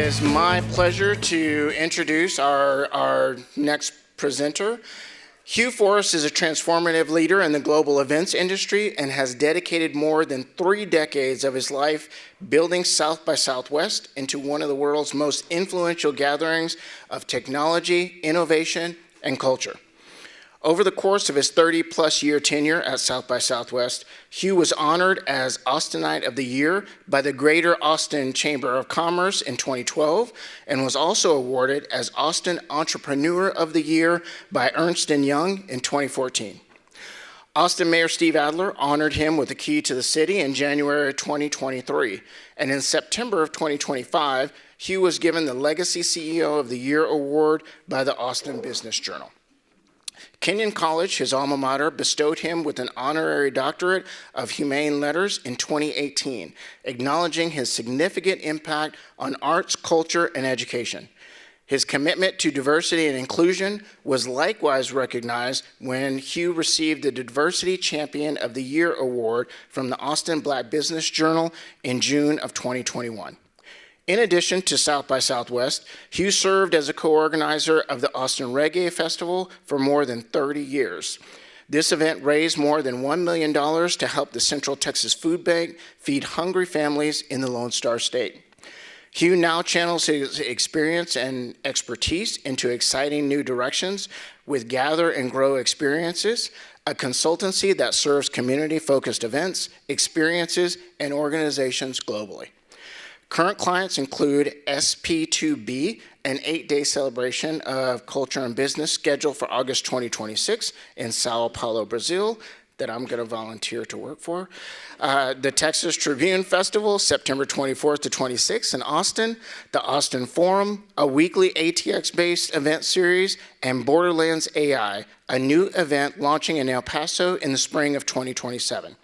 is my pleasure to introduce our next presenter. Hugh Forrest is a transformative leader in the global events industry and has dedicated more than 3 decades of his life building South by Southwest into one of the world's most influential gatherings of technology, innovation, and culture. Over the course of his 30-plus year tenure at South by Southwest, Hugh was honored as Austinite of the Year by the Greater Austin Chamber of Commerce in 2012 and was also awarded as Austin Entrepreneur of the Year by Ernst & Young in 2014. Austin Mayor Steve Adler honored him with the key to the city in January 2023, and in September of 2025, Hugh was given the Legacy CEO of the Year award by the Austin Business Journal. Kenyon College, his alma mater, bestowed him with an honorary doctorate of humane letters in 2018, acknowledging his significant impact on arts, culture, and education. His commitment to diversity and inclusion was likewise recognized when Hugh received the Diversity Champion of the Year award from the Austin Black Business Journal in June of 2021. In addition to South by Southwest, Hugh served as a co-organizer of the Austin Reggae Festival for more than 30 years. This event raised more than $1 million to help the Central Texas Food Bank feed hungry families in the Lone Star State. Hugh now channels his experience and expertise into exciting new directions with Gather and Grow Experiences, a consultancy that serves community-focused events, experiences, and organizations globally. Current clients include SP2B, an 8-day celebration of culture and business scheduled for August 2026 in Sao Paulo, Brazil, that I'm going to volunteer to work for. The Texas Tribune Festival, September 24th to 26th in Austin. The Austin Forum, a weekly ATX-based event series. And Borderlands AI, a new event launching in El Paso in the spring of 2027.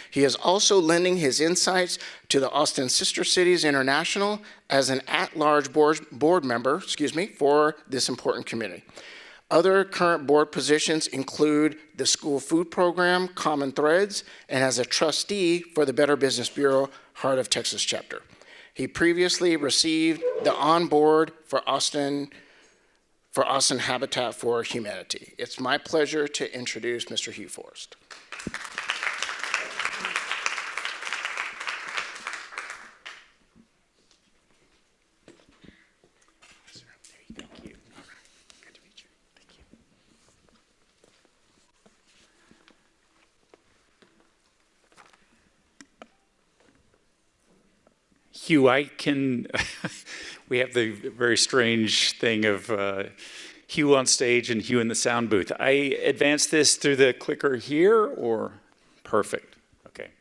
He is also lending his insights to the Austin Sister Cities International as an at-large board member, for this important community. Other current board positions include the School Food Program, Common Threads, and as a trustee for the Better Business Bureau, Heart of Texas chapter. He previously received the On Board for Austin Habitat for Humanity. It's my pleasure to introduce Mr. Hugh Forrest. Hugh, we have the very strange thing of Hugh on stage and Hugh in the sound booth. I advance this through the clicker here, or? Perfect, okay.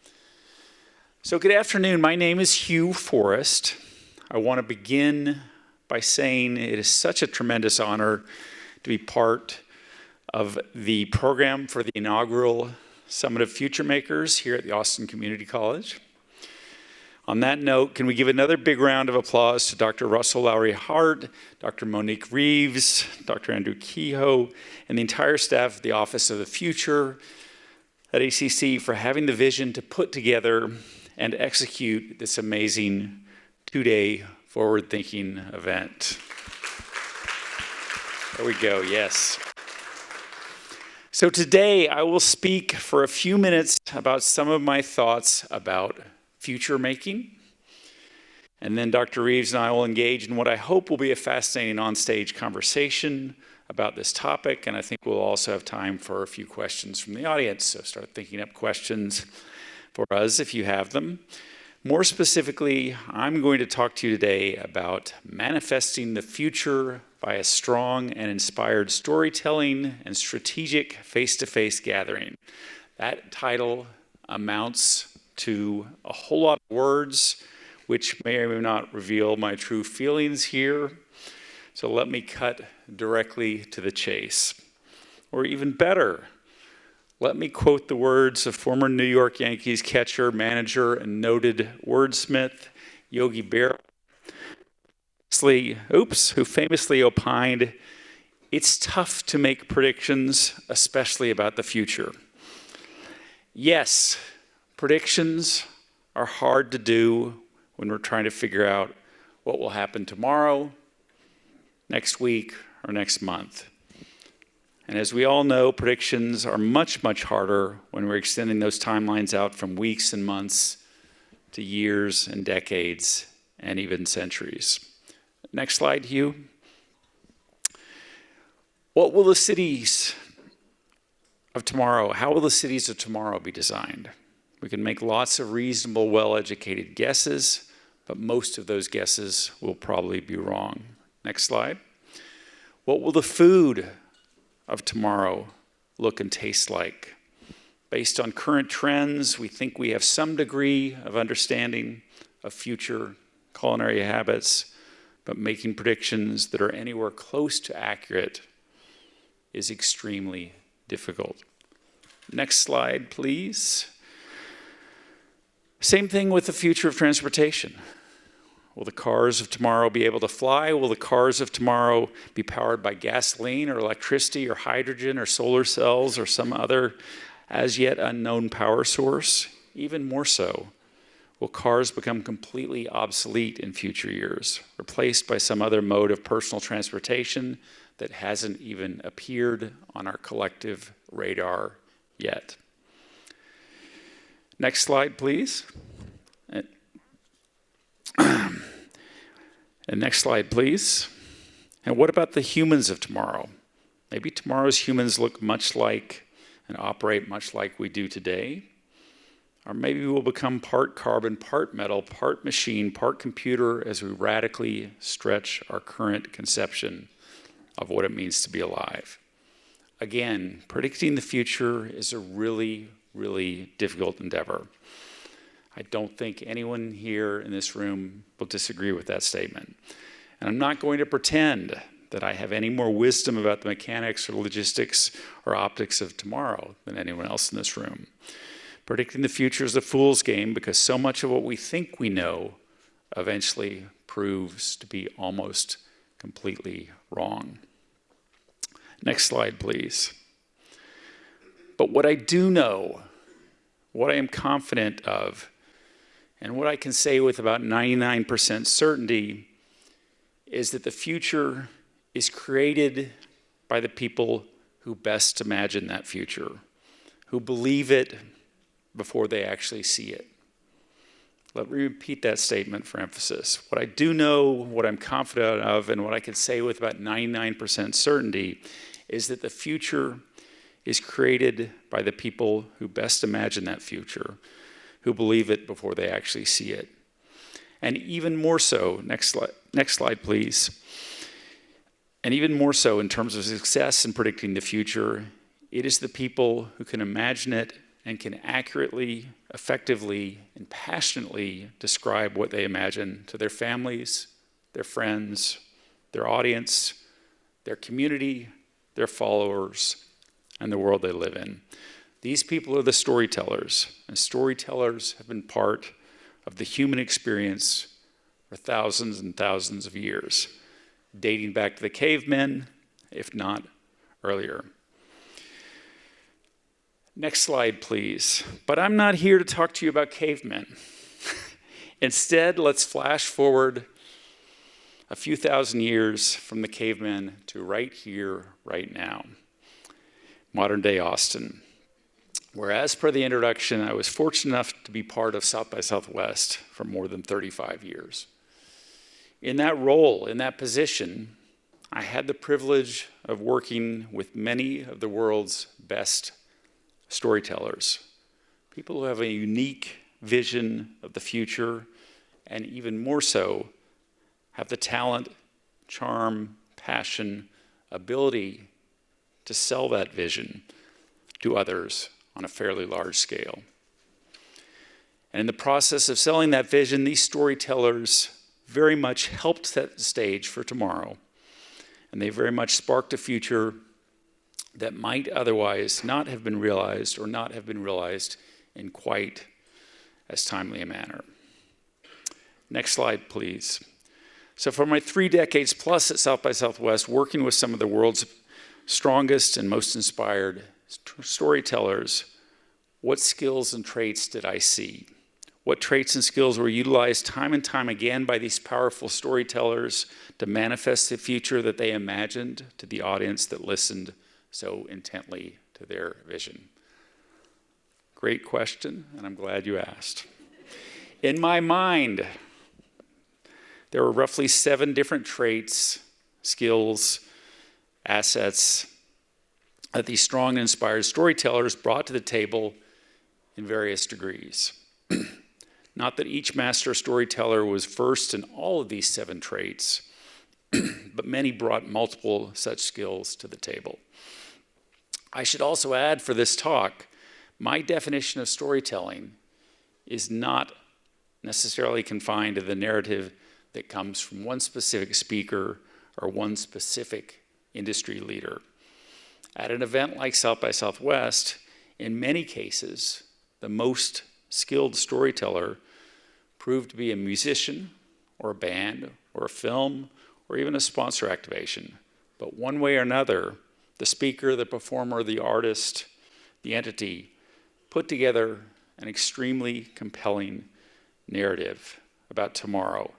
So good afternoon, my name is Hugh Forrest. I want to begin by saying it is such a tremendous honor to be part of the program for the inaugural Summit of Future Makers here at the Austin Community College. On that note, can we give another big round of applause to Dr. Russell Lowry Hart, Dr. Monique Reeves, Dr. Andrew Kehoe, and the entire staff of the Office of the Future at ACC for having the vision to put together and execute this amazing 2-day forward-thinking event. There we go, yes. So today I will speak for a few minutes about some of my thoughts about future making. And then Dr. Reeves and I will engage in what I hope will be a fascinating on-stage conversation about this topic. And I think we'll also have time for a few questions from the audience. So start thinking up questions for us if you have them. More specifically, I'm going to talk to you today about manifesting the future by a strong and inspired storytelling and strategic face-to-face gathering. That title amounts to a whole lot of words, which may or may not reveal my true feelings here. So let me cut directly to the chase. Or even better, let me quote the words of former New York Yankees catcher, manager, and noted wordsmith Yogi Berra, who famously opined, "It's tough to make predictions, especially about the future." Yes, predictions are hard to do when we're trying to figure out what will happen tomorrow, next week, or next month. And as we all know, predictions are much, much harder when we're extending those timelines out from weeks and months to years and decades and even centuries. Next slide, Hugh. What will the cities of tomorrow, how will the cities of tomorrow be designed? We can make lots of reasonable, well-educated guesses, but most of those guesses will probably be wrong. Next slide. What will the food of tomorrow look and taste like? Based on current trends, we think we have some degree of understanding of future culinary habits, but making predictions that are anywhere close to accurate is extremely difficult. Next slide, please. Same thing with the future of transportation. Will the cars of tomorrow be able to fly? Will the cars of tomorrow be powered by gasoline or electricity or hydrogen or solar cells or some other as yet unknown power source? Even more so, will cars become completely obsolete in future years, replaced by some other mode of personal transportation that hasn't even appeared on our collective radar yet? Next slide, please. And next slide, please. And what about the humans of tomorrow? Maybe tomorrow's humans look much like and operate much like we do today. Or maybe we'll become part carbon, part metal, part machine, part computer as we radically stretch our current conception of what it means to be alive. Again, predicting the future is a really, really difficult endeavor. I don't think anyone here in this room will disagree with that statement. And I'm not going to pretend that I have any more wisdom about the mechanics or logistics or optics of tomorrow than anyone else in this room. Predicting the future is a fool's game because so much of what we think we know eventually proves to be almost completely wrong. Next slide, please. But what I do know, what I am confident of, and what I can say with about 99% certainty is that the future is created by the people who best imagine that future, who believe it before they actually see it. Let me repeat that statement for emphasis. What I do know, what I'm confident of, and what I can say with about 99% certainty is that the future is created by the people who best imagine that future, who believe it before they actually see it. And even more so, next slide, please. And even more so in terms of success in predicting the future, it is the people who can imagine it and can accurately, effectively, and passionately describe what they imagine to their families, their friends, their audience, their community, their followers, and the world they live in. These people are the storytellers, and storytellers have been part of the human experience for thousands and thousands of years, dating back to the cavemen, if not earlier. Next slide, please. But I'm not here to talk to you about cavemen. Instead, let's flash forward a few thousand years from the cavemen to right here, right now. Modern day Austin, where as per the introduction, I was fortunate enough to be part of South by Southwest for more than 35 years. In that role, in that position, I had the privilege of working with many of the world's best storytellers, people who have a unique vision of the future, and even more so, have the talent, charm, passion, ability to sell that vision to others on a fairly large scale. And in the process of selling that vision, these storytellers very much helped set the stage for tomorrow. And they very much sparked a future that might otherwise not have been realized or not have been realized in quite as timely a manner. Next slide, please. So for my 3 decades plus at South by Southwest, working with some of the world's strongest and most inspired storytellers, what skills and traits did I see? what traits and skills were utilized time and time again by these powerful storytellers to manifest the future that they imagined to the audience that listened so intently to their vision? Great question, and I'm glad you asked. In my mind, there were roughly 7 different traits, skills, assets that these strong and inspired storytellers brought to the table in various degrees. Not that each master storyteller was versed in all of these 7 traits, but many brought multiple such skills to the table. I should also add for this talk, my definition of storytelling is not necessarily confined to the narrative that comes from one specific speaker or one specific industry leader. At an event like South by Southwest, in many cases, the most skilled storyteller proved to be a musician or a band or a film or even a sponsor activation. But one way or another, the speaker, the performer, the artist, the entity put together an extremely compelling narrative about tomorrow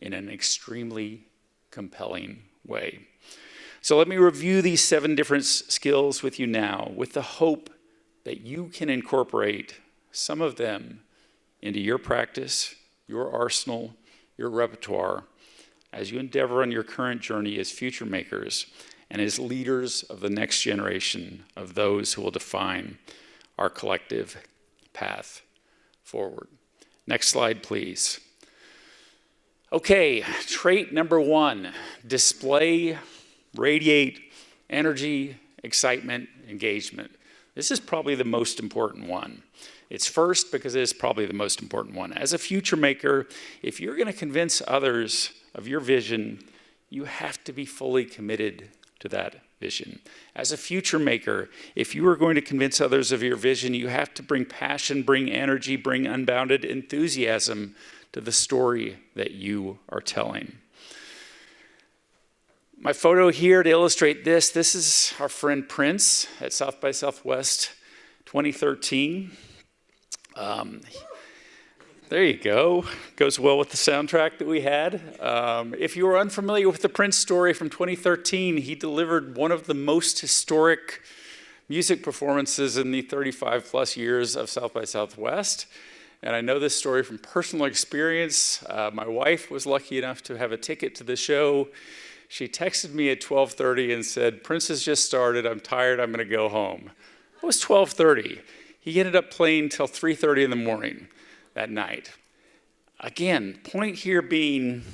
in an extremely compelling way. So let me review these 7 different skills with you now with the hope that you can incorporate some of them into your practice, your arsenal, your repertoire, as you endeavor on your current journey as future makers and as leaders of the next generation of those who will define our collective path forward. Next slide, please. Okay, trait number 1, display, radiate energy, excitement, engagement. This is probably the most important one. It's first because it is probably the most important one. As a future maker, if you're going to convince others of your vision, you have to be fully committed to that vision. As a future maker, if you are going to convince others of your vision, you have to bring passion, bring energy, bring unbounded enthusiasm to the story that you are telling. My photo here to illustrate this is our friend Prince at South by Southwest 2013. There you go. Goes well with the soundtrack that we had. If you are unfamiliar with the Prince story from 2013, he delivered one of the most historic music performances in the 35 plus years of South by Southwest. And I know this story from personal experience. My wife was lucky enough to have a ticket to the show. She texted me at 12:30 and said, "Prince has just started, I'm tired, I'm gonna go home." It was 12:30. He ended up playing till 3:30 in the morning that night. Again, point here being,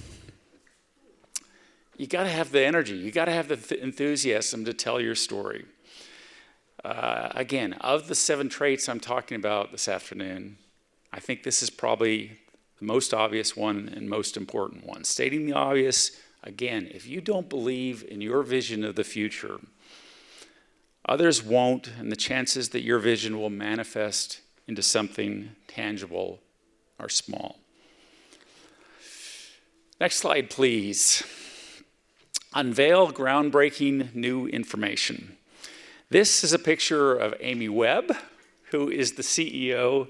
you gotta have the energy, you gotta have the enthusiasm to tell your story. Again, of the 7 traits I'm talking about this afternoon, I think this is probably the most obvious one and most important one. Stating the obvious, again, if you don't believe in your vision of the future, others won't, and the chances that your vision will manifest into something tangible are small. Next slide, please. Unveil groundbreaking new information. This is a picture of Amy Webb, who is the CEO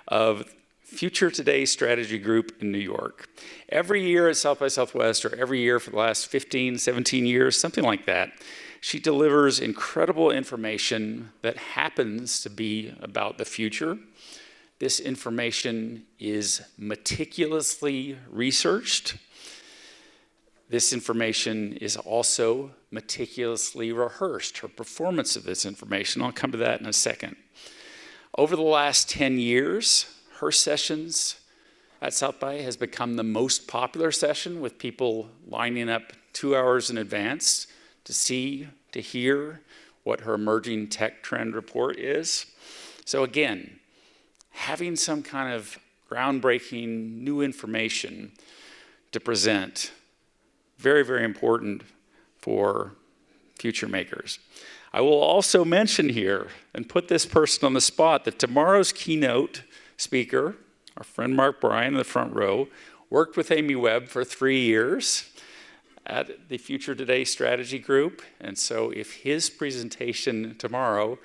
of Future Today Strategy Group in New York. Every year at South by Southwest, or every year for the last 15, 17 years, something like that, she delivers incredible information that happens to be about the future. This information is meticulously researched. This information is also meticulously rehearsed, her performance of this information. I'll come to that in a second. Over the last 10 years, her sessions at South by has become the most popular session, with people lining up 2 hours in advance to see, to hear what her emerging tech trend report is. So again, having some kind of groundbreaking new information to present, very, very important for future makers. I will also mention here, and put this person on the spot, that tomorrow's keynote speaker, our friend Mark Bryan in the front row, worked with Amy Webb for 3 years at the Future Today Strategy Group. And so if his presentation tomorrow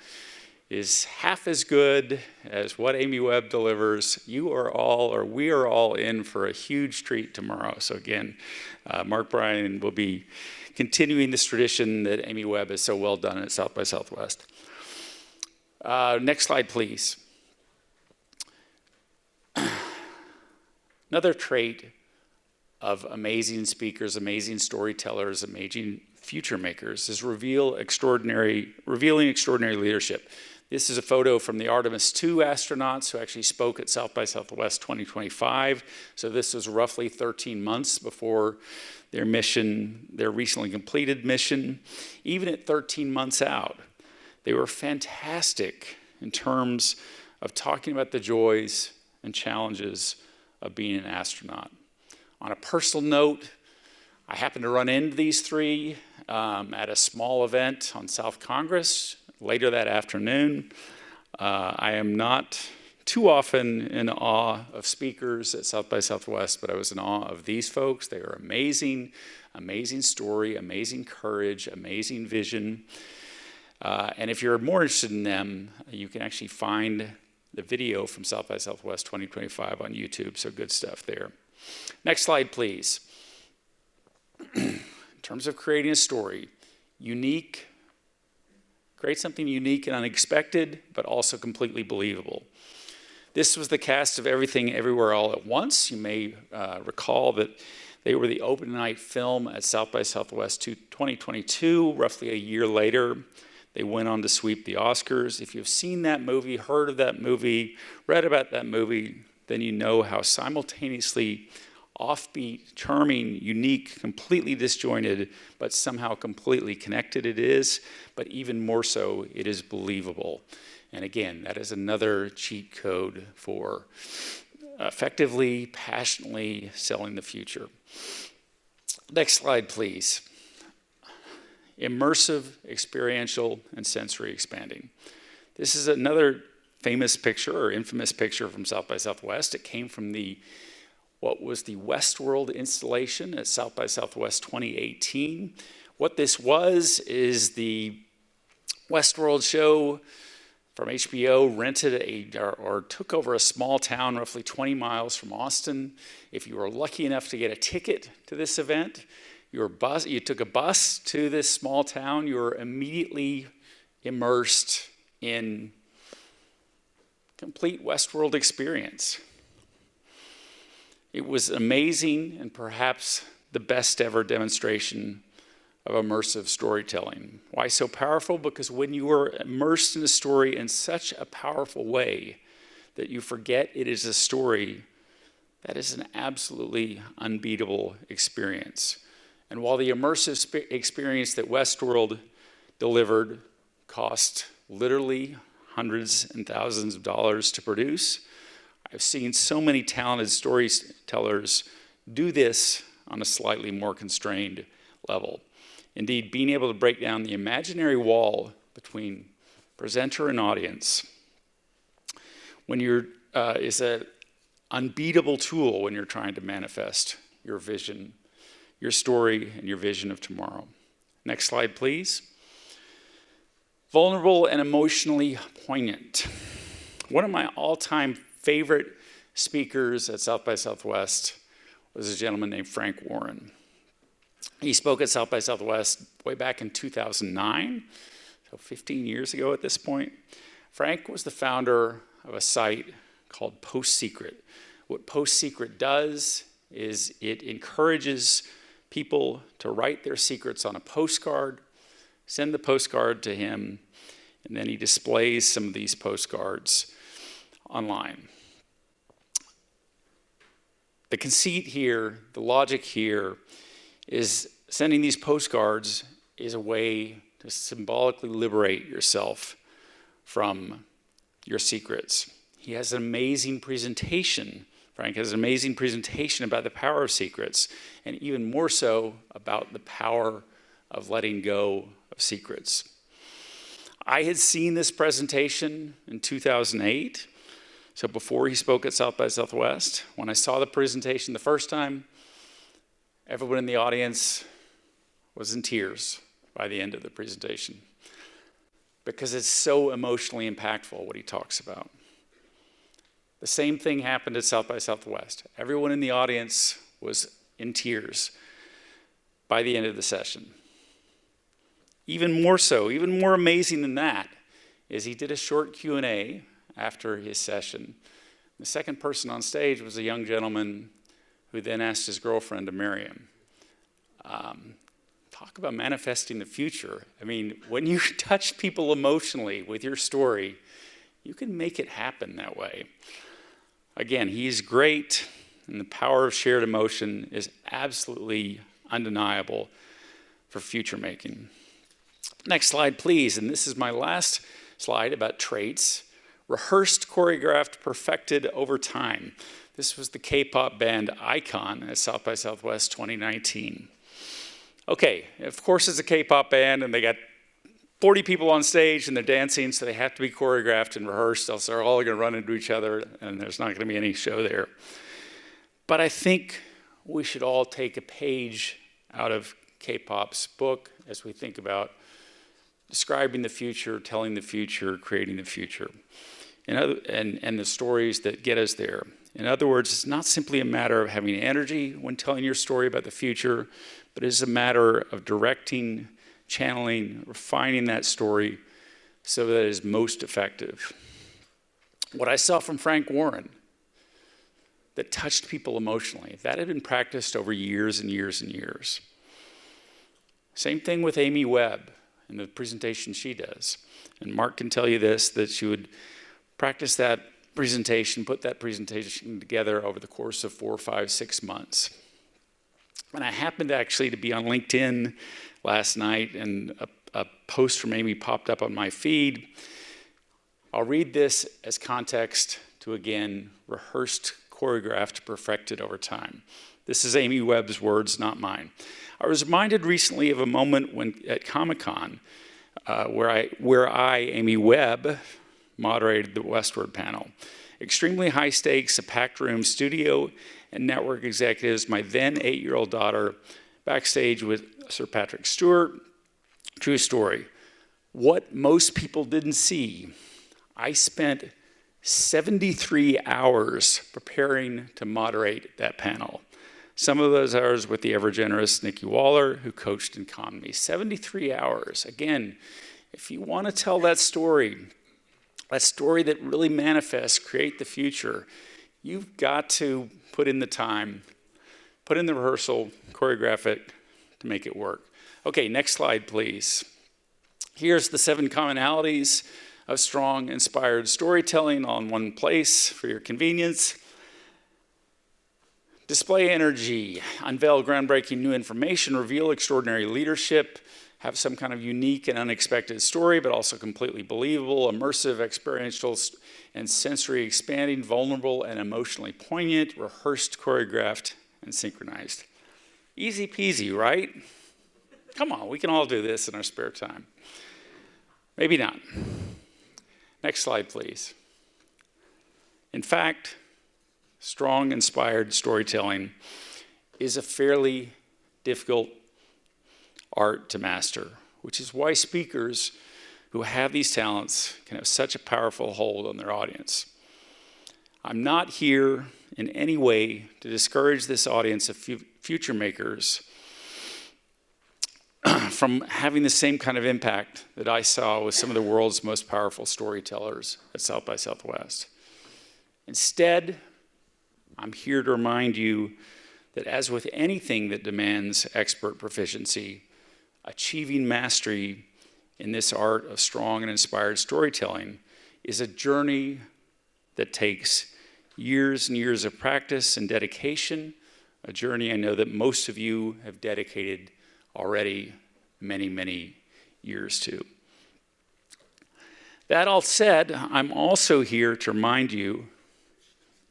is half as good as what Amy Webb delivers, you are all, or we are all in for a huge treat tomorrow. So again, Mark Bryan will be continuing this tradition that Amy Webb has so well done at South by Southwest. Next slide, please. Another trait of amazing speakers, amazing storytellers, amazing future makers is revealing extraordinary leadership. This is a photo from the Artemis II astronauts who actually spoke at South by Southwest 2025. So this was roughly 13 months before their mission, their recently completed mission. Even at 13 months out, they were fantastic in terms of talking about the joys and challenges of being an astronaut. On a personal note, I happened to run into these three at a small event on South Congress later that afternoon. I am not too often in awe of speakers at South by Southwest, but I was in awe of these folks. They are amazing, amazing story, amazing courage, amazing vision. And if you're more interested in them, you can actually find the video from South by Southwest 2025 on YouTube, so good stuff there. Next slide, please. In terms of creating a story, create something unique and unexpected, but also completely believable. This was the cast of Everything Everywhere All at Once. You may recall that they were the open night film at South by Southwest 2022. Roughly a year later, they went on to sweep the Oscars. If you've seen that movie, heard of that movie, read about that movie, then you know how simultaneously offbeat, charming, unique, completely disjointed, but somehow completely connected it is, but even more so, it is believable. And again, that is another cheat code for effectively, passionately selling the future. Next slide, please. Immersive, experiential, and sensory expanding. This is another famous picture or infamous picture from South by Southwest. It came from what was the Westworld installation at South by Southwest 2018. What this was is the Westworld show from HBO rented or took over a small town roughly 20 miles from Austin. If you were lucky enough to get a ticket to this event, you took a bus to this small town, you were immediately immersed in complete Westworld experience. It was amazing and perhaps the best ever demonstration of immersive storytelling. Why so powerful? Because when you are immersed in a story in such a powerful way that you forget it is a story, that is an absolutely unbeatable experience. And while the immersive experience that Westworld delivered cost literally hundreds and thousands of dollars to produce, I've seen so many talented storytellers do this on a slightly more constrained level. Indeed, being able to break down the imaginary wall between presenter and audience is an unbeatable tool when you're trying to manifest your vision, your story, and your vision of tomorrow. Next slide, please. Vulnerable and emotionally poignant. One of my all-time favorite speakers at South by Southwest was a gentleman named Frank Warren. He spoke at South by Southwest way back in 2009, so 15 years ago at this point. Frank was the founder of a site called Post Secret. What Post Secret does is it encourages people to write their secrets on a postcard, send the postcard to him, and then he displays some of these postcards online. The conceit here, the logic here, is sending these postcards is a way to symbolically liberate yourself from your secrets. He has an amazing presentation. Frank has an amazing presentation about the power of secrets, and even more so about the power of letting go of secrets. I had seen this presentation in 2008, so before he spoke at South by Southwest. When I saw the presentation the first time, everyone in the audience was in tears by the end of the presentation. because it's so emotionally impactful what he talks about. The same thing happened at South by Southwest. Everyone in the audience was in tears by the end of the session. Even more so, even more amazing than that, is he did a short Q&A after his session. The second person on stage was a young gentleman who then asked his girlfriend to marry him. Talk about manifesting the future. I mean, when you touch people emotionally with your story, you can make it happen that way. Again, he's great, and the power of shared emotion is absolutely undeniable for future making. Next slide, please. And this is my last slide about traits. Rehearsed, choreographed, perfected over time. This was the K-pop band Icon at South by Southwest 2019. Okay, of course it's a K-pop band, and they got 40 people on stage, and they're dancing, so they have to be choreographed and rehearsed, else they're all going to run into each other, and there's not going to be any show there. But I think we should all take a page out of K-pop's book as we think about describing the future, telling the future, creating the future, and the stories that get us there. In other words, it's not simply a matter of having energy when telling your story about the future, but it's a matter of directing, channeling, refining that story so that it is most effective. What I saw from Frank Warren that touched people emotionally, that had been practiced over years and years and years. Same thing with Amy Webb and the presentation she does. And Mark can tell you this, that she would practice that presentation, put that presentation together over the course of 4, 5, 6 months. And I happened actually to be on LinkedIn last night, and a post from Amy popped up on my feed. I'll read this as context to, again, rehearsed, choreographed, perfected over time. This is Amy Webb's words, not mine. I was reminded recently of a moment when at Comic-Con where I, Amy Webb, moderated the Westward panel. Extremely high stakes, a packed room, studio and network executives, my then 8-year-old daughter, backstage with Sir Patrick Stewart. True story. What most people didn't see, I spent 73 hours preparing to moderate that panel. Some of those hours with the ever-generous Nikki Waller, who coached and calmed me. 73 hours. Again, if you want to tell that story that really manifests, create the future, you've got to put in the time, put in the rehearsal, choreograph it to make it work. Okay, next slide, please. Here's the 7 commonalities of strong, inspired storytelling all in one place for your convenience. Display energy, unveil groundbreaking new information, reveal extraordinary leadership, have some kind of unique and unexpected story, but also completely believable, immersive, experiential, and sensory expanding, vulnerable, and emotionally poignant, rehearsed, choreographed, and synchronized. Easy peasy, right? Come on, we can all do this in our spare time. Maybe not. Next slide, please. In fact, strong, inspired storytelling is a fairly difficult art to master, which is why speakers who have these talents can have such a powerful hold on their audience. I'm not here in any way to discourage this audience of future makers from having the same kind of impact that I saw with some of the world's most powerful storytellers at South by Southwest. Instead, I'm here to remind you that as with anything that demands expert proficiency, achieving mastery in this art of strong and inspired storytelling is a journey that takes years and years of practice and dedication, a journey I know that most of you have dedicated already many, many years to. That all said, I'm also here to remind you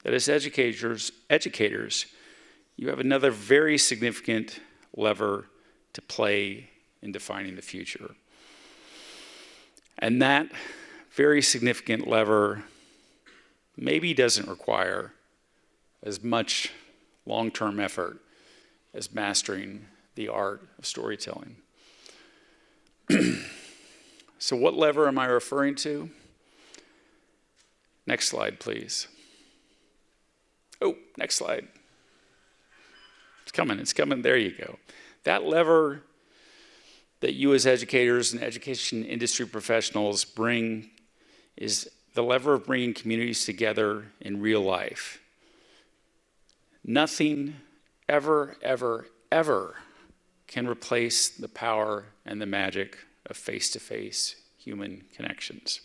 that as educators, you have another very significant lever to play in defining the future. And that very significant lever maybe doesn't require as much long-term effort as mastering the art of storytelling. So what lever am I referring to? Next slide, please. Oh, next slide. It's coming, there you go. That lever that you as educators and education industry professionals bring is the lever of bringing communities together in real life. Nothing ever, ever, ever can replace the power and the magic of face-to-face human connections.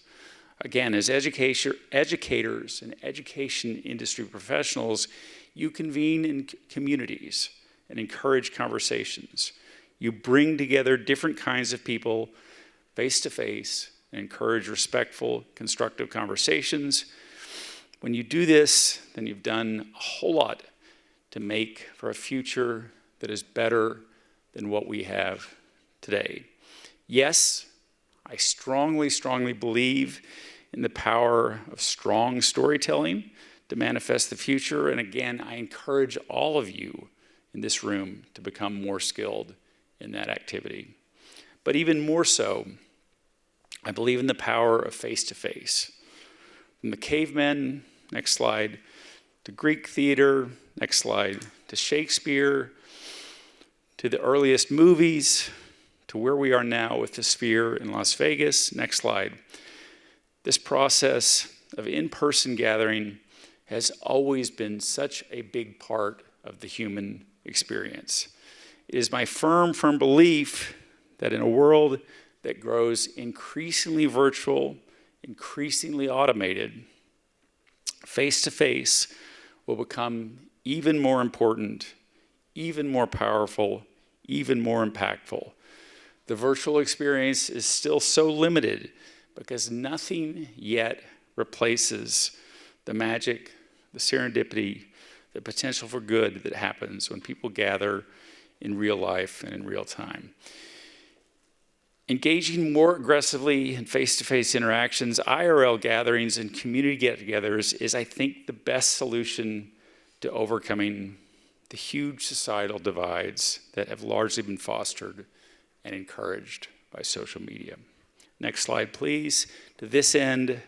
Again, as educators and education industry professionals, you convene in communities and encourage conversations. You bring together different kinds of people face-to-face and encourage respectful, constructive conversations. When you do this, then you've done a whole lot to make for a future that is better than what we have today. Yes, I strongly, strongly believe in the power of strong storytelling to manifest the future. And again, I encourage all of you in this room to become more skilled in that activity. But even more so, I believe in the power of face-to-face. From the cavemen, next slide, to Greek theater, next slide, to Shakespeare, to the earliest movies, to where we are now with the Sphere in Las Vegas, next slide. This process of in-person gathering has always been such a big part of the human experience. It is my firm belief that in a world that grows increasingly virtual, increasingly automated, face-to-face will become even more important, even more powerful, even more impactful. The virtual experience is still so limited because nothing yet replaces the magic, the serendipity, the potential for good that happens when people gather in real life and in real time. Engaging more aggressively in face-to-face interactions, IRL gatherings, and community get-togethers is, I think, the best solution to overcoming the huge societal divides that have largely been fostered and encouraged by social media. Next slide, please. To this end,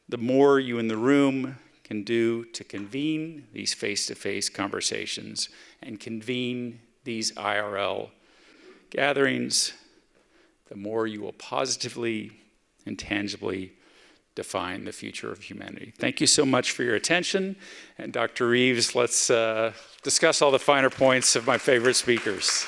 the more you in the room can do to convene these face-to-face conversations and convene these IRL gatherings, the more you will positively and tangibly define the future of humanity. Thank you so much for your attention. And Dr. Reeves, let's discuss all the finer points of my favorite speakers.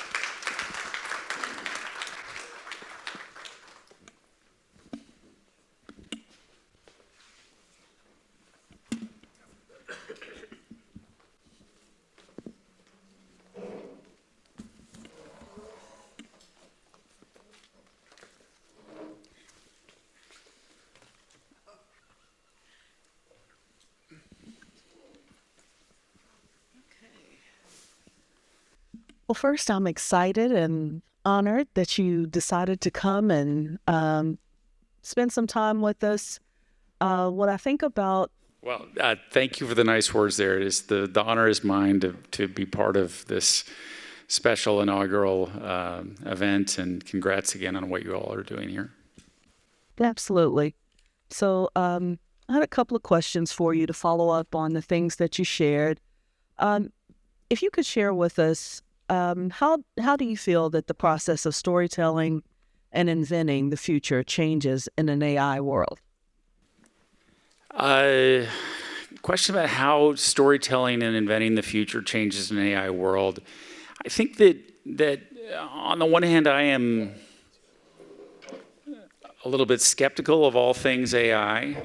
Well, first, I'm excited and honored that you decided to come and spend some time with us. What I think about... Well, thank you for the nice words there. It is the honor is mine to be part of this special inaugural event, and congrats again on what you all are doing here. Absolutely. So I had a couple of questions for you to follow up on the things that you shared. If you could share with us, how do you feel that the process of storytelling and inventing the future changes in an AI world? Question about how storytelling and inventing the future changes in an AI world. I think that on the one hand, I am a little bit skeptical of all things AI.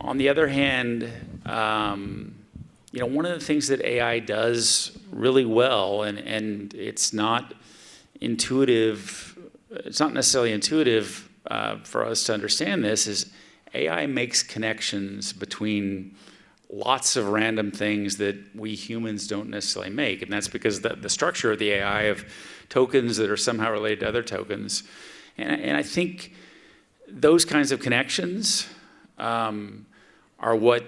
On the other hand, one of the things that AI does really well, and it's not intuitive, it's not necessarily intuitive for us to understand this, is AI makes connections between lots of random things that we humans don't necessarily make. And that's because the structure of the AI of tokens that are somehow related to other tokens. And I think those kinds of connections are what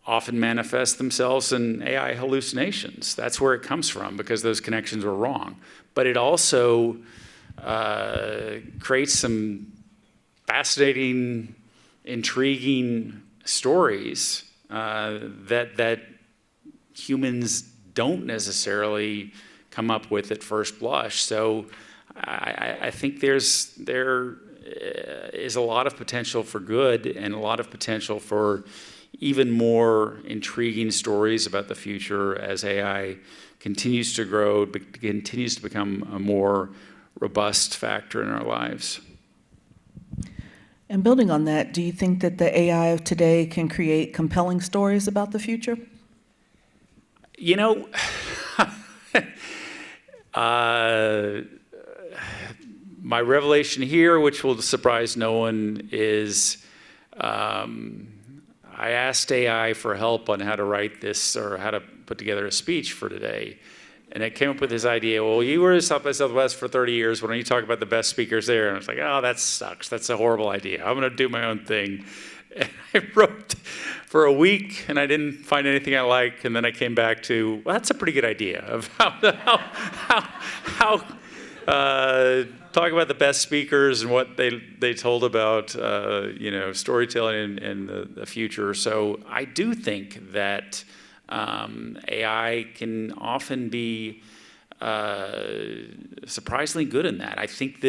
often manifest themselves in AI hallucinations. That's where it comes from, because those connections were wrong. But it also creates some fascinating, intriguing stories that humans don't necessarily come up with at first blush. So I think there is a lot of potential for good and a lot of potential for even more intriguing stories about the future as AI continues to grow, continues to become a more robust factor in our lives. And building on that, do you think that the AI of today can create compelling stories about the future? You know, my revelation here, which will surprise no one, is I asked AI for help on how to write this or how to put together a speech for today. And it came up with this idea, well, you were at South by Southwest for 30 years. Why don't you talk about the best speakers there? And I was like, oh, that sucks. That's a horrible idea. I'm going to do my own thing. And I wrote for a week, and I didn't find anything I liked. And then I came back to, well, that's a pretty good idea of how talk about the best speakers and what they told about, storytelling and the future. So I do think that AI can often be surprisingly good in that. I think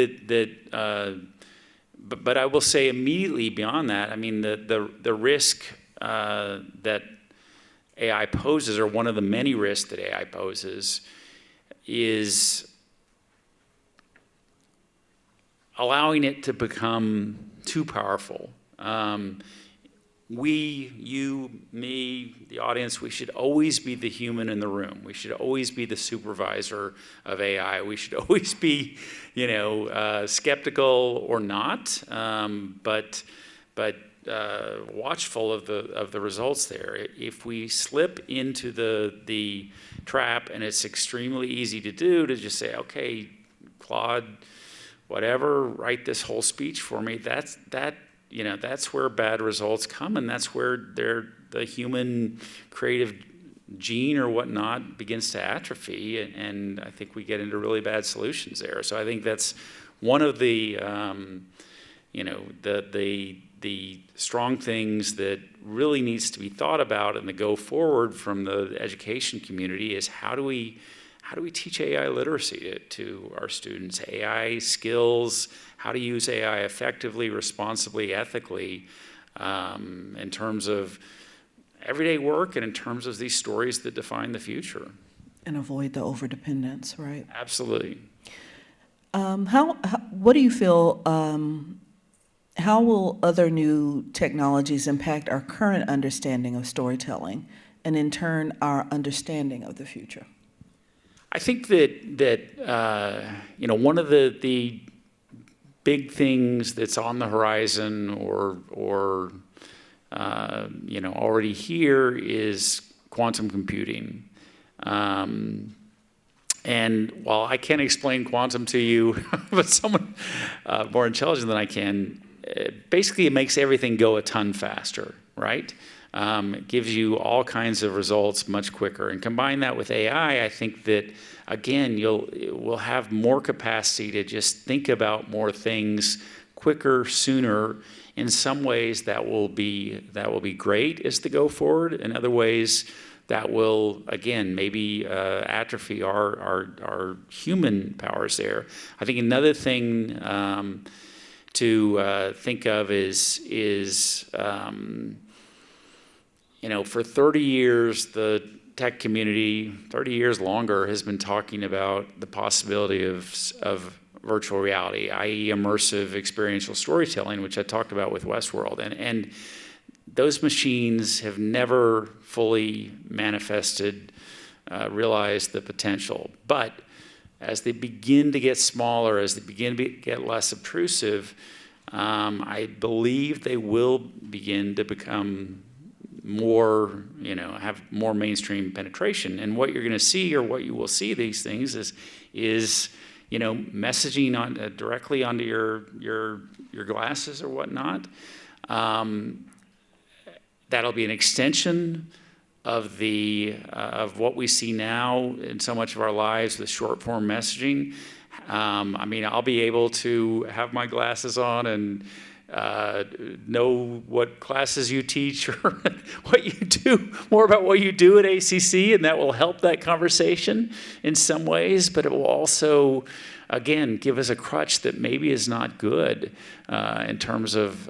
but I will say immediately beyond that, I mean, the risk that AI poses, or one of the many risks that AI poses, is allowing it to become too powerful. We, you, me, the audience, we should always be the human in the room. We should always be the supervisor of AI. We should always be, skeptical or not, but watchful of the results there. If we slip into the trap, and it's extremely easy to do, to just say, okay, Claude, whatever, write this whole speech for me, that's where bad results come, and that's where the human creative gene or whatnot begins to atrophy, and I think we get into really bad solutions there. So I think that's one of the strong things that really needs to be thought about in the go forward from the education community is how do we teach AI literacy to our students, AI skills, how to use AI effectively, responsibly, ethically, in terms of everyday work and in terms of these stories that define the future. And avoid the overdependence, right? Absolutely. What do you feel, how will other new technologies impact our current understanding of storytelling and in turn our understanding of the future? I think that one of the big things that's on the horizon or already here is quantum computing. And while I can't explain quantum to you, but someone more intelligent than I can, basically it makes everything go a ton faster, right? It gives you all kinds of results much quicker. And combine that with AI, I think that, again, we'll have more capacity to just think about more things quicker, sooner. In some ways, that will be great as to go forward. In other ways, that will, again, maybe atrophy our human powers there. I think another thing to think of is for 30 years, the tech community, 30 years longer, has been talking about the possibility of virtual reality, i.e. immersive experiential storytelling, which I talked about with Westworld. And those machines have never fully manifested, realized the potential. But as they begin to get smaller, as they begin to get less obtrusive, I believe they will begin to become more, have more mainstream penetration. And what you're going to see, or what you will see these things is messaging directly onto your glasses or whatnot. That'll be an extension of what we see now in so much of our lives with short form messaging. I'll be able to have my glasses on and know what classes you teach or what you do, more about what you do at ACC, and that will help that conversation in some ways, but it will also, again, give us a crutch that maybe is not good in terms of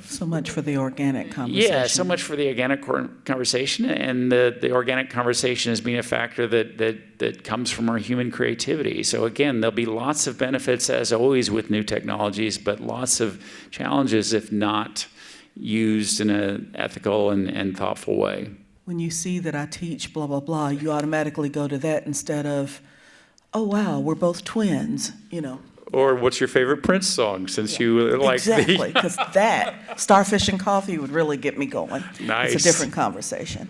so much for the organic conversation. Yeah, so much for the organic conversation, and the organic conversation as being a factor that comes from our human creativity. So again, there'll be lots of benefits, as always with new technologies, but lots of challenges if not used in an ethical and thoughtful way. When you see that I teach blah, blah, blah, you automatically go to that instead of, oh, wow, we're both twins, you know. Or what's your favorite Prince song, since you like exactly, because that, Starfish and Coffee, would really get me going. Nice. It's a different conversation.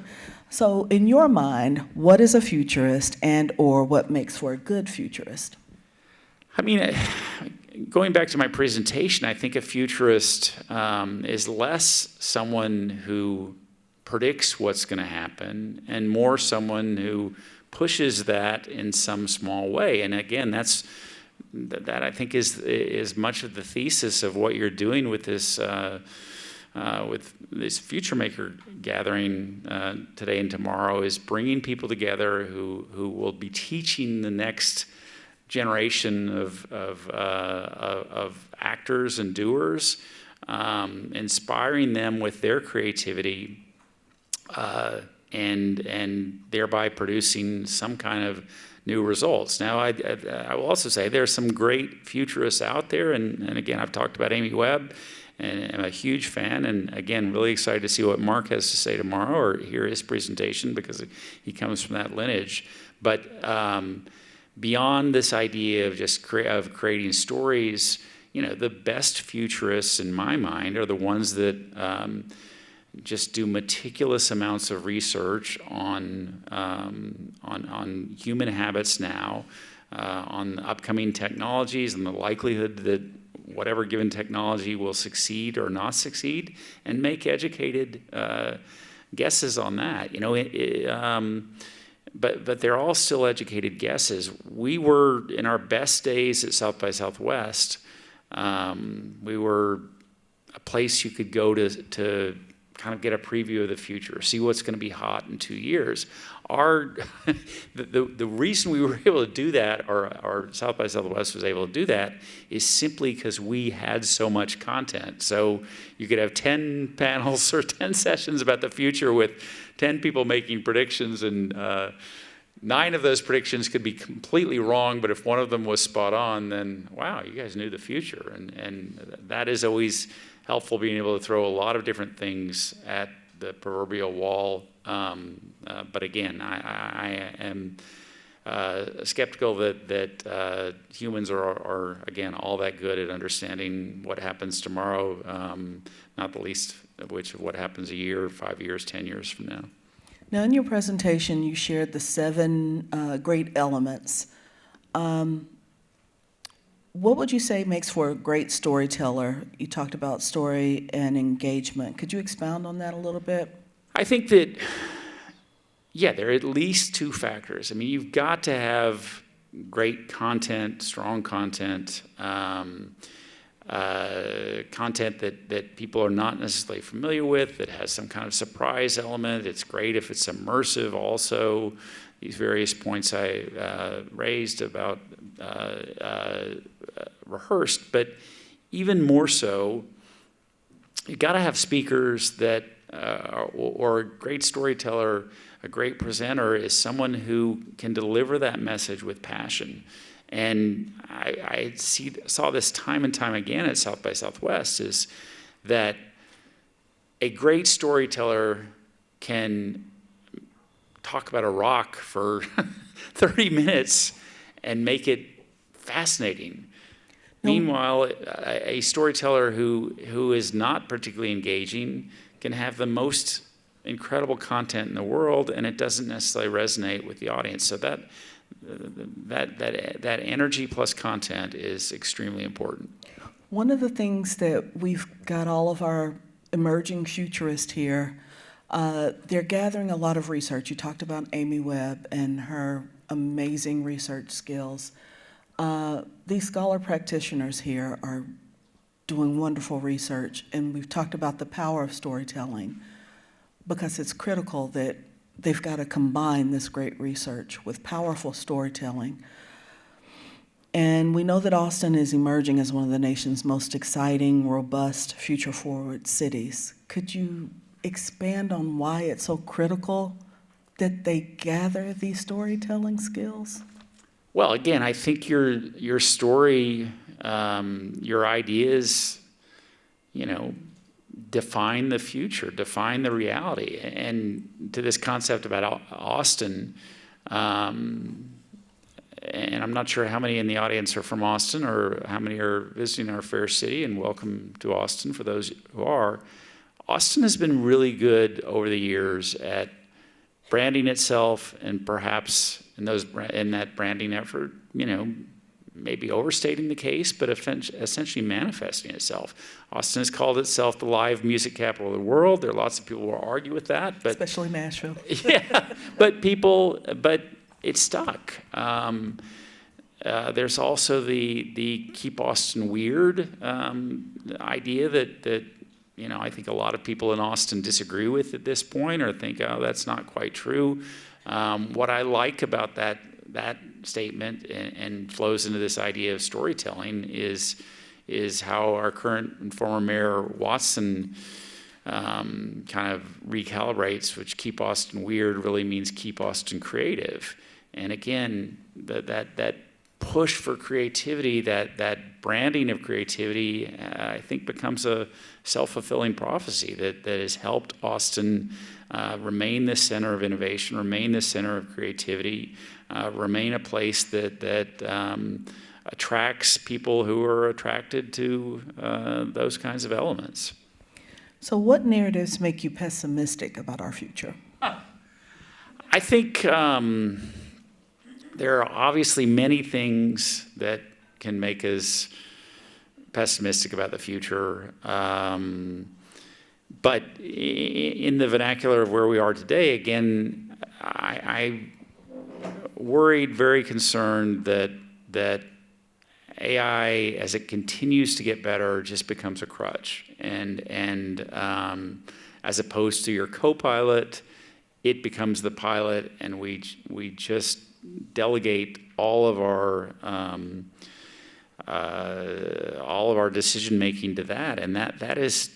So in your mind, what is a futurist and or what makes for a good futurist? I mean, going back to my presentation, I think a futurist is less someone who predicts what's going to happen and more someone who pushes that in some small way. And again, that I think is much of the thesis of what you're doing with this Future Maker gathering today and tomorrow, is bringing people together who will be teaching the next generation of actors and doers, inspiring them with their creativity, and thereby producing some kind of new results. Now, I will also say there are some great futurists out there, and again, I've talked about Amy Webb, and I'm a huge fan, and again, really excited to see what Mark has to say tomorrow or hear his presentation, because he comes from that lineage. But beyond this idea of just creating stories, you know, the best futurists in my mind are the ones that just do meticulous amounts of research on human habits now, on upcoming technologies and the likelihood that whatever given technology will succeed or not succeed, and make educated guesses on that. You know, but they're all still educated guesses. We were, in our best days at South by Southwest, we were a place you could go to kind of get a preview of the future, see what's going to be hot in 2 years. The reason we were able to do that, or South by Southwest was able to do that, is simply because we had so much content. So you could have 10 panels or 10 sessions about the future with 10 people making predictions, and 9 of those predictions could be completely wrong, but if one of them was spot on, then wow, you guys knew the future. And that is always helpful, being able to throw a lot of different things at the proverbial wall. But again, I am skeptical that humans are, again, all that good at understanding what happens tomorrow, not the least of which of what happens a year, 5 years, 10 years from now. Now, in your presentation, you shared the 7 great elements. What would you say makes for a great storyteller? You talked about story and engagement. Could you expound on that a little bit? I think that, yeah, there are at least 2 factors. I mean, you've got to have great content, strong content, content that people are not necessarily familiar with, that has some kind of surprise element. It's great if it's immersive also. These various points I raised about rehearsed, but even more so, you got to have speakers that, or a great storyteller, a great presenter is someone who can deliver that message with passion. And I saw this time and time again at South by Southwest, is that a great storyteller can talk about a rock for 30 minutes and make it fascinating. Meanwhile, a storyteller who is not particularly engaging can have the most incredible content in the world, and it doesn't necessarily resonate with the audience. So that energy plus content is extremely important. One of the things that we've got all of our emerging futurists here, they're gathering a lot of research. You talked about Amy Webb and her amazing research skills. These scholar practitioners here are doing wonderful research, and we've talked about the power of storytelling because it's critical that they've got to combine this great research with powerful storytelling. And we know that Austin is emerging as one of the nation's most exciting, robust, future-forward cities. Could you expand on why it's so critical that they gather these storytelling skills? Well, again, I think your story, your ideas, define the future, define the reality. And to this concept about Austin, and I'm not sure how many in the audience are from Austin or how many are visiting our fair city, and welcome to Austin for those who are. Austin has been really good over the years at branding itself, and perhaps in that branding effort, maybe overstating the case, but essentially manifesting itself. Austin has called itself the live music capital of the world. There are lots of people who will argue with that, but especially Nashville. Yeah, but it stuck. There's also the keep Austin weird idea that I think a lot of people in Austin disagree with at this point, or think, oh, that's not quite true. What I like about that statement and flows into this idea of storytelling is how our current and former Mayor Watson kind of recalibrates, which keep Austin weird really means keep Austin creative. And again, that push for creativity, that branding of creativity, I think becomes a self-fulfilling prophecy that has helped Austin remain the center of innovation, remain the center of creativity, remain a place that attracts people who are attracted to those kinds of elements. So what narratives make you pessimistic about our future? I think there are obviously many things that can make us pessimistic about the future. But in the vernacular of where we are today, again, I worried, very concerned that AI, as it continues to get better, just becomes a crutch. And as opposed to your co-pilot, it becomes the pilot, and we just delegate all of our decision making to that, and that is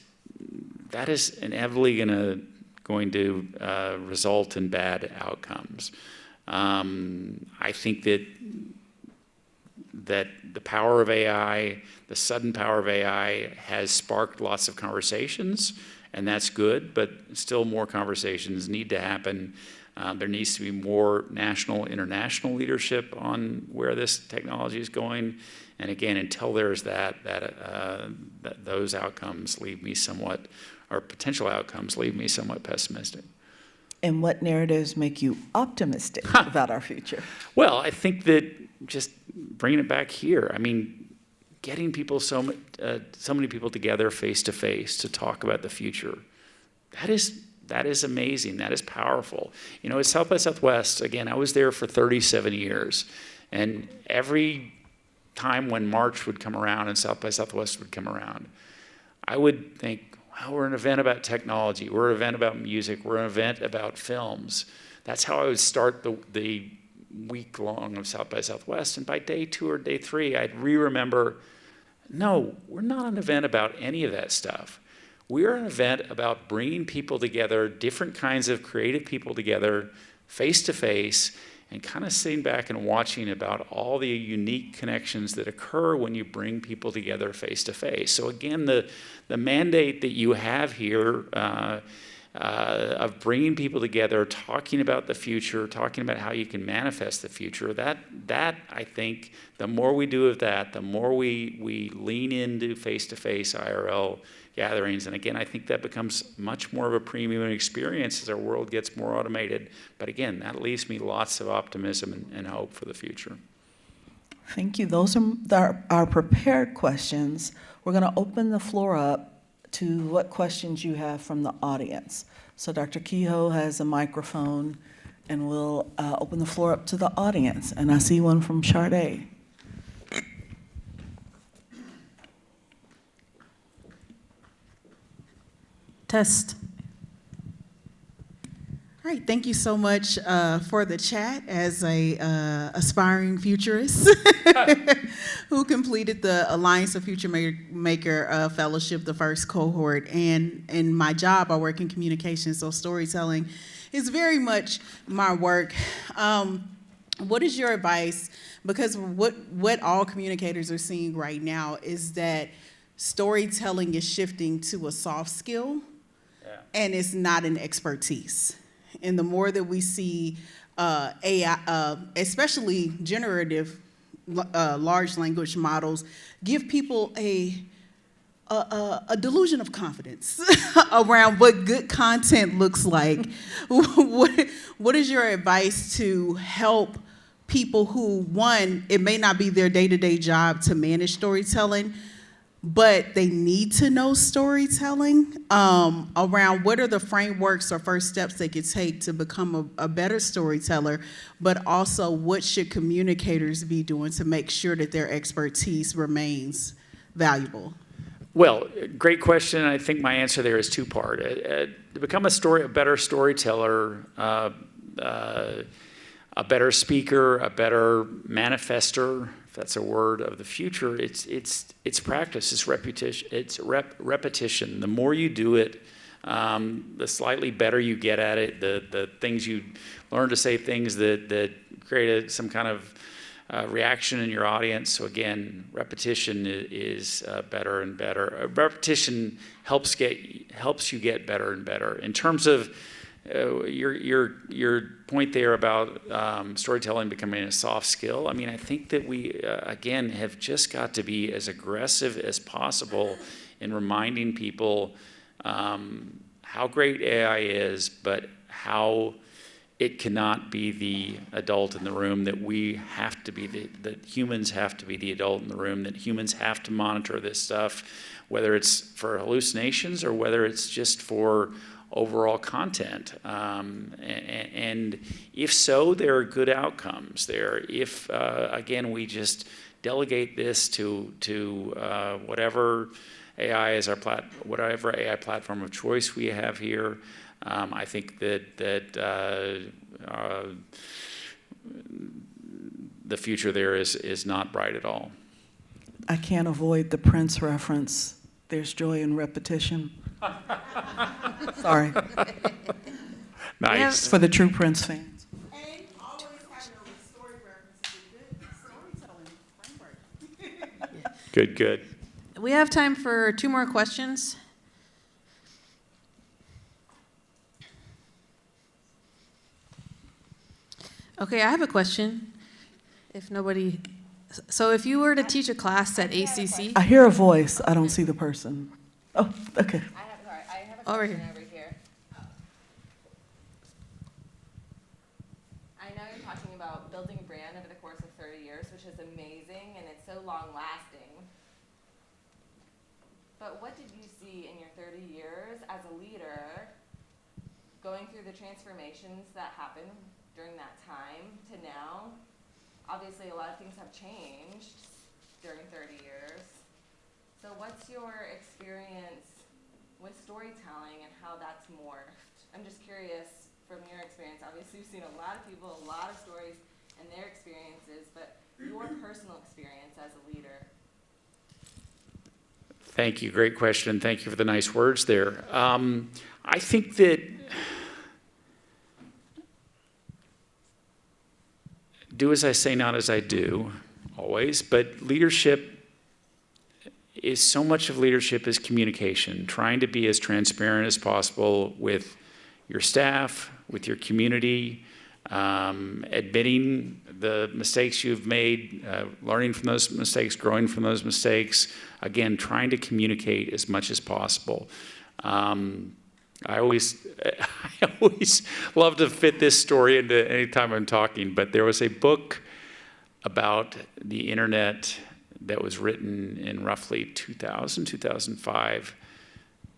inevitably going to result in bad outcomes. I think that the power of AI, the sudden power of AI, has sparked lots of conversations, and that's good, but still more conversations need to happen. There needs to be more national, international leadership on where this technology is going. And again, until there's that those outcomes leave me somewhat, or potential outcomes leave me somewhat pessimistic. And what narratives make you optimistic about our future? Well, I think that just bringing it back here, I mean, getting people so many people together face to face to talk about the future, that is amazing. That is powerful. At South by Southwest, again, I was there for 37 years, and every time when March would come around and South by Southwest would come around, I would think, well, we're an event about technology, we're an event about music, we're an event about films. That's how I would start the week long of South by Southwest, and by day 2 or day 3, I'd remember, no, we're not an event about any of that stuff. We're an event about bringing people together, different kinds of creative people together, face to face, and kind of sitting back and watching about all the unique connections that occur when you bring people together face to face. So again, the mandate that you have here of bringing people together, talking about the future, talking about how you can manifest the future, that I think the more we do of that, the more we lean into face-to-face IRL gatherings. And again, I think that becomes much more of a premium experience as our world gets more automated. But again, that leaves me lots of optimism and hope for the future. Thank you. Those are our prepared questions. We're going to open the floor up to what questions you have from the audience. So Dr. Kehoe has a microphone, and we'll open the floor up to the audience. And I see one from Sade. Test. All right, thank you so much for the chat as a aspiring futurist who completed the Alliance of Future Maker Fellowship, the first cohort. And in my job, I work in communications, so storytelling is very much my work. What is your advice? Because what all communicators are seeing right now is that storytelling is shifting to a soft skill, and it's not an expertise. And the more that we see AI, especially generative large language models, give people a delusion of confidence around what good content looks like. What is your advice to help people who, one, it may not be their day-to-day job to manage storytelling, but they need to know storytelling, around what are the frameworks or first steps they could take to become a better storyteller, but also what should communicators be doing to make sure that their expertise remains valuable? Well, great question. I think my answer there is two-part. To become a better storyteller, a better speaker, a better manifester, if that's a word, of the future, it's practice, it's repetition, repetition. The more you do it, the slightly better you get at it, the things you learn to say things that create some kind of reaction in your audience. So again, repetition is better and better. Repetition helps you get better and better. In terms of your point there about storytelling becoming a soft skill, I mean, I think that we, again, have just got to be as aggressive as possible in reminding people how great AI is, but how it cannot be the adult in the room, that we have to be that humans have to be the adult in the room, that humans have to monitor this stuff, whether it's for hallucinations or whether it's just for overall content. And if so, there are good outcomes there. If, again, we just delegate this to whatever AI is whatever AI platform of choice we have here, I think that the future there is not bright at all. I can't avoid the Prince reference. There's joy in repetition. Sorry. Nice. For the true Prince fans. And always having a story reference is a good storytelling framework. Good. We have time for 2 more questions. Okay, I have a question. So if you were to teach a class at ACC, I hear a voice. I don't see the person. Oh, okay. I have a Over question here. over here. I know you're talking about building a brand over the course of 30 years, which is amazing, and it's so long-lasting. But what did you see in your 30 years as a leader, going through the transformations that happened during that time to now? Obviously, a lot of things have changed during 30 years. So what's your experience with storytelling and how that's morphed? I'm just curious from your experience. Obviously, you've seen a lot of people, a lot of stories and their experiences, but your personal experience as a leader. Thank you. Great question. Thank you for the nice words there. I think that do as I say, not as I do, always. But leadership is, so much of leadership is communication, trying to be as transparent as possible with your staff, with your community, admitting the mistakes you've made, learning from those mistakes, growing from those mistakes. Again, trying to communicate as much as possible. I always love to fit this story into any time I'm talking, but there was a book about the internet that was written in roughly 2005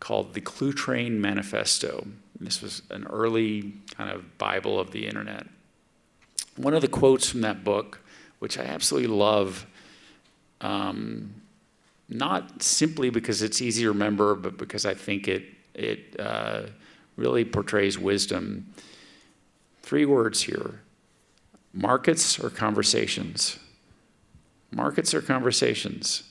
called The Clue Train Manifesto. This was an early kind of Bible of the internet. One of the quotes from that book, which I absolutely love, not simply because it's easy to remember, but because I think it It really portrays wisdom. 3 words here: markets or conversations. Markets or conversations.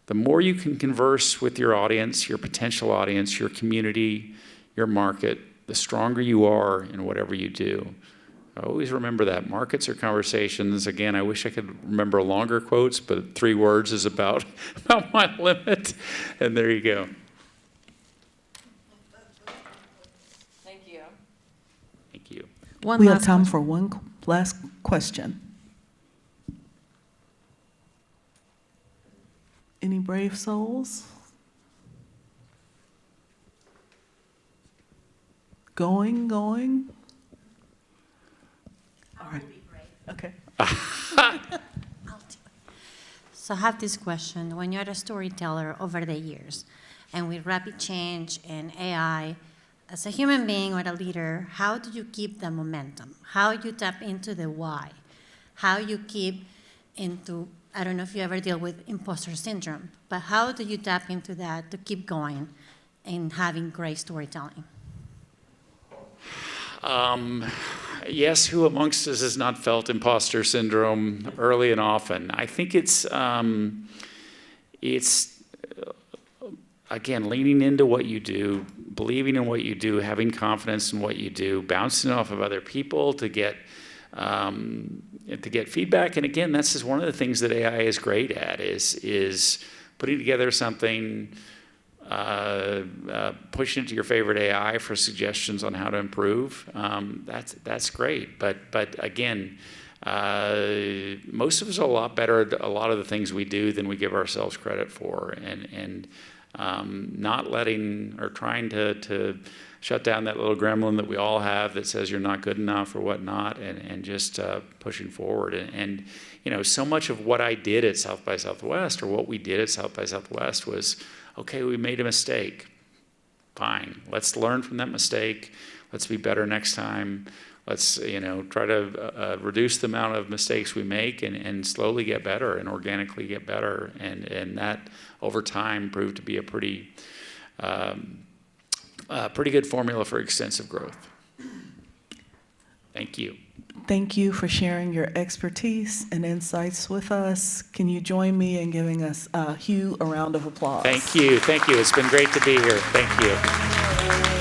The more you can converse with your audience, your potential audience, your community, your market, the stronger you are in whatever you do. Always remember that. Markets or conversations. Again, I wish I could remember longer quotes, but 3 words is about my limit. And there you go. Thank you. Thank you. One We have last time question. for one last question. Any brave souls? Going? All right. Okay. So I have this question. When you're a storyteller over the years, and with rapid change and AI, as a human being or a leader, how do you keep the momentum? How you tap into the why? How you keep into, I don't know if you ever deal with imposter syndrome, but how do you tap into that to keep going and having great storytelling? Yes, who amongst us has not felt imposter syndrome early and often? I think it's again, leaning into what you do, believing in what you do, having confidence in what you do, bouncing off of other people to get feedback. And again, that's just one of the things that AI is great at, is putting together something, pushing it to your favorite AI for suggestions on how to improve. That's great. But again, most of us are a lot better at a lot of the things we do than we give ourselves credit for, and not letting or trying to shut down that little gremlin that we all have that says you're not good enough or whatnot, and just pushing forward. And you know, so much of what I did at South by Southwest, or what we did at South by Southwest, was, okay, we made a mistake. Fine, let's learn from that mistake. Let's be better next time. Let's, you know, try to reduce the amount of mistakes we make, and slowly get better and organically get better. And that over time proved to be a pretty good formula for extensive growth. Thank you. Thank you for sharing your expertise and insights with us. Can you join me in giving us Hugh a round of applause? Thank you. Thank you. It's been great to be here. Thank you.